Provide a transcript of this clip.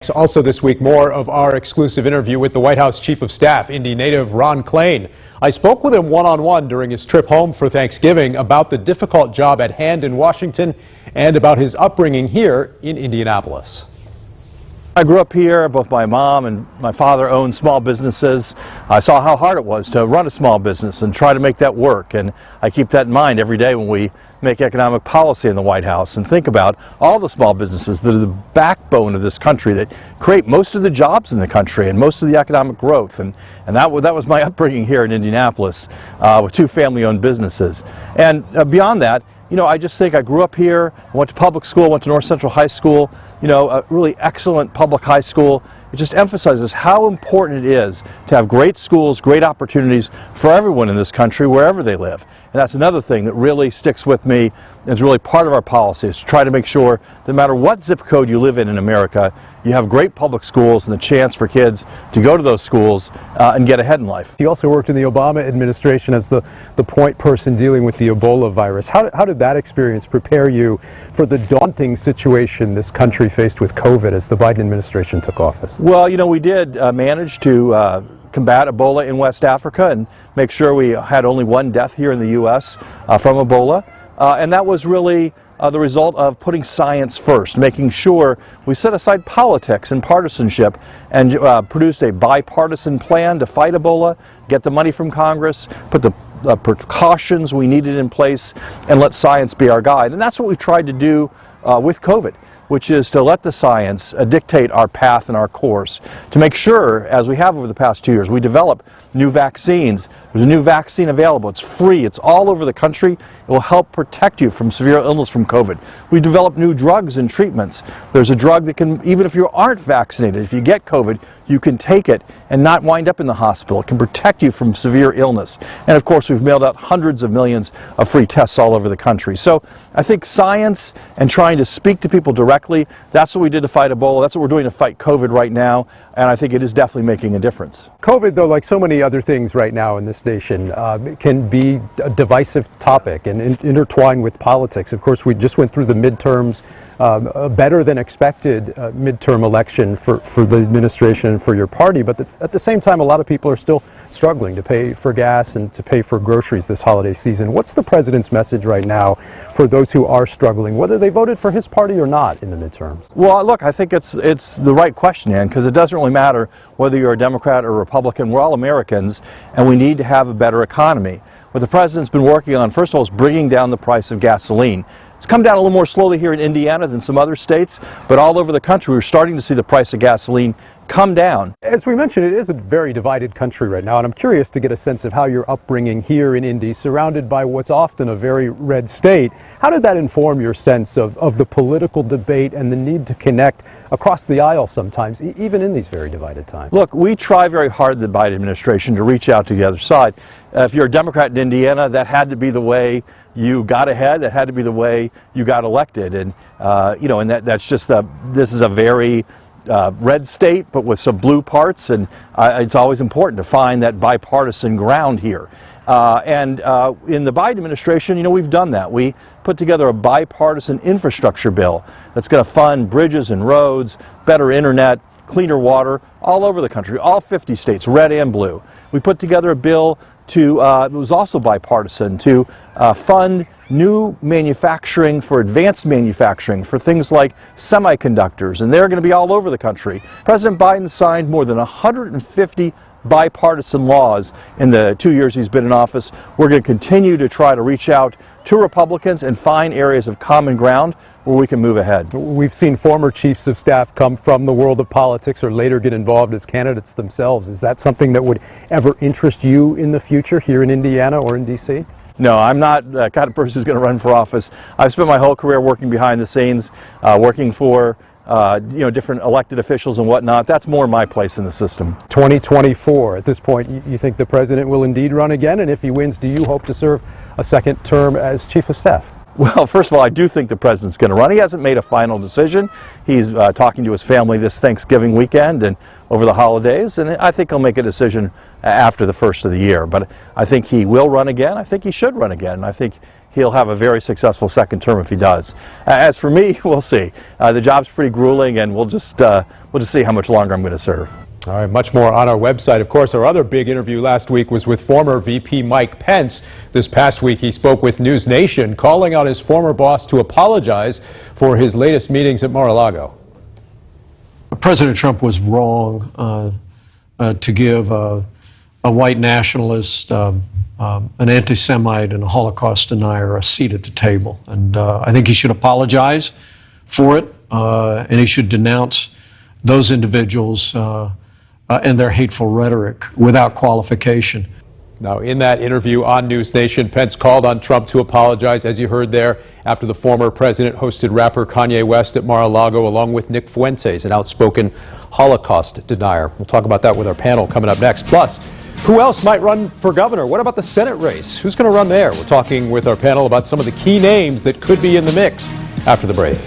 Also this week, more of our exclusive interview with the White House Chief of Staff, Indy native Ron Klain. I spoke with him one-on-one during his trip home for Thanksgiving about the difficult job at hand in Washington and about his upbringing here in Indianapolis. I grew up here. Both my mom and my father owned small businesses. I saw how hard it was to run a small business and try to make that work. And I keep that in mind every day when we make economic policy in the White House and think about all the small businesses that are the backbone of this country, that create most of the jobs in the country and most of the economic growth. And that was my upbringing here in Indianapolis with two family-owned businesses. And beyond that, you know, I just think I grew up here, went to public school, went to North Central High School, you know, a really excellent public high school. It just emphasizes how important it is to have great schools, great opportunities for everyone in this country, wherever they live. And that's another thing that really sticks with me and is really part of our policy, is to try to make sure that no matter what zip code you live in America, you have great public schools and the chance for kids to go to those schools and get ahead in life. He also worked in the Obama administration as the point person dealing with the Ebola virus. How did that experience prepare you for the daunting situation this country faced with COVID as the Biden administration took office? Well, you know, we did manage to combat Ebola in West Africa and make sure we had only one death here in the U.S. From Ebola. And that was really the result of putting science first, making sure we set aside politics and partisanship and produced a bipartisan plan to fight Ebola, get the money from Congress, put the precautions we needed in place, and let science be our guide. And that's what we've tried to do with COVID, which is to let the science dictate our path and our course, to make sure, as we have over the past 2 years, we develop new vaccines. There's a new vaccine available. It's free. It's all over the country. It will help protect you from severe illness from COVID. We developed new drugs and treatments. There's a drug that can, even if you aren't vaccinated, if you get COVID, you can take it and not wind up in the hospital. It can protect you from severe illness. And of course, we've mailed out hundreds of millions of free tests all over the country. So I think science and trying to speak to people directly, that's what we did to fight Ebola. That's what we're doing to fight COVID right now. And I think it is definitely making a difference. COVID, though, like so many other things right now in this nation, can be a divisive topic and intertwined with politics. Of course, we just went through the midterms, a better than expected midterm election for the administration and for your party. But at the same time, a lot of people are still struggling to pay for gas and to pay for groceries this holiday season. What's the president's message right now for those who are struggling, whether they voted for his party or not in the midterms? Well, look, I think it's the right question, Ann, because it doesn't really matter whether you're a Democrat or Republican. We're all Americans, and we need to have a better economy. What the president's been working on, first of all, is bringing down the price of gasoline. It's come down a little more slowly here in Indiana than some other states, but all over the country we're starting to see the price of gasoline come down. As we mentioned, it is a very divided country right now, and I'm curious to get a sense of how your upbringing here in Indy, surrounded by what's often a very red state, how did that inform your sense of the political debate and the need to connect across the aisle sometimes, even in these very divided times? Look, we try very hard, the Biden administration, to reach out to the other side. If you're a Democrat in Indiana, that had to be the way you got ahead. That had to be the way you got elected. And, you know, and that's just this is a very red state, but with some blue parts, and it's always important to find that bipartisan ground here. And in the Biden administration, you know, we've done that. We put together a bipartisan infrastructure bill that's going to fund bridges and roads, better internet, cleaner water all over the country, all 50 states, red and blue. We put together a bill to, it was also bipartisan, to fund new manufacturing for advanced manufacturing for things like semiconductors, and they're going to be all over the country. President Biden signed more than 150 bipartisan laws in the 2 years he's been in office. We're going to continue to try to reach out to Republicans and find areas of common ground where we can move ahead. We've seen former chiefs of staff come from the world of politics or later get involved as candidates themselves. Is that something that would ever interest you in the future here in Indiana or in D.C.? No, I'm not the kind of person who's going to run for office. I've spent my whole career working behind the scenes, working for you know, different elected officials and whatnot. That's more my place in the system. 2024, at this point, you think the president will indeed run again? And if he wins, do you hope to serve a second term as chief of staff? Well, first of all, I do think the president's going to run. He hasn't made a final decision. He's talking to his family this Thanksgiving weekend and over the holidays, and I think he'll make a decision after the first of the year. But I think he will run again. I think he should run again. I think he'll have a very successful second term if he does. As for me, we'll see. The job's pretty grueling, and we'll just see how much longer I'm going to serve. All right, much more on our website. Of course, our other big interview last week was with former VP Mike Pence. This past week, he spoke with News Nation, calling on his former boss to apologize for his latest meetings at Mar-a-Lago. President Trump was wrong to give a white nationalist, an anti-Semite, and a Holocaust denier a seat at the table. And I think he should apologize for it, and he should denounce those individuals and their hateful rhetoric without qualification. Now, in that interview on News Nation, Pence called on Trump to apologize, as you heard there, after the former president hosted rapper Kanye West at Mar-a-Lago along with Nick Fuentes, an outspoken Holocaust denier. We'll talk about that with our panel coming up next. Plus, who else might run for governor? What about the Senate race? Who's going to run there? We're talking with our panel about some of the key names that could be in the mix after the break.